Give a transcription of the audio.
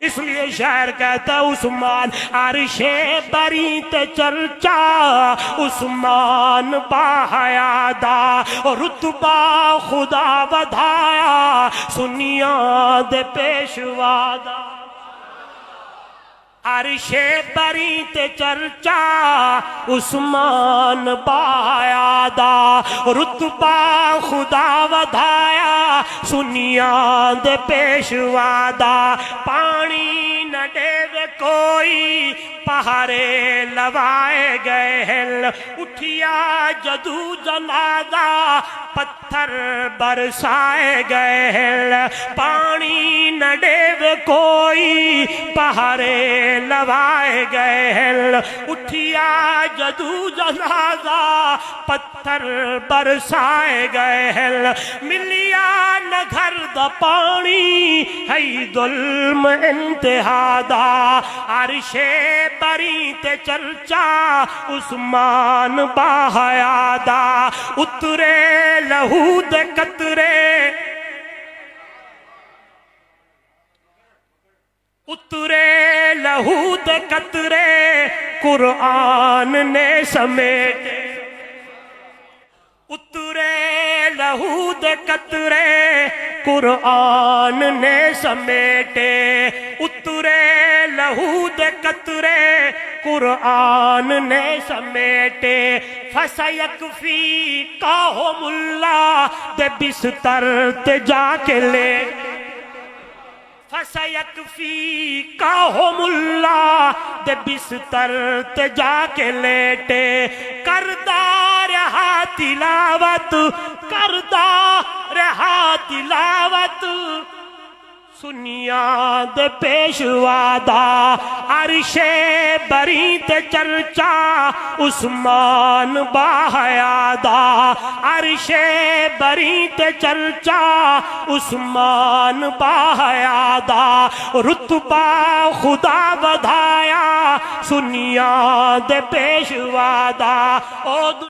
اس لیے شاعر کہتا ہے عثمان عرش بری تے چرچا عثمان باحیا دا رتبہ خدا بدھایا سنیا دے پیشوا دا عرش بری تے چرچا عثمان باحیا دا رتبہ خدا بدھایا سنیا دے پیشوا دا پانی نہ دے کوئی پہارے لوائے گئے اٹھیا جدو جنازہ پتھر برسائے گئے پانی نہ دے کوئی پہارے لوائے گئے اٹھیا جدو جنازہ پتھر برسائے گئے ملیا نہ گھر دا پانی ہے ظلم انتہا دا عرش بری تے چرچا عثمان باحیا دا اترے لہو دے قطرے اترے لہو دے قطرے قرآن نے سمیٹے اترے لہو دے قطرے قرآن نے سمیٹے اترے لہو دے قطرے قرآن نے سمیٹے فَسَيَكْفِيكَهُمُ اللَّهُ دے بستر تے جا کے لے فَسَيَكْفِيكَهُمُ اللَّهُ دے بستر تے جا کے لیٹے کردہ رہا تلاوت کردہ رہا تلاوت سنیا دے پیشوا دا عرش بری تے چرچا عثمان باحیا دا عرش بری تے چرچا عثمان باحیا دا رتبہ خدا بدھایا سنیا دے پیشوا دا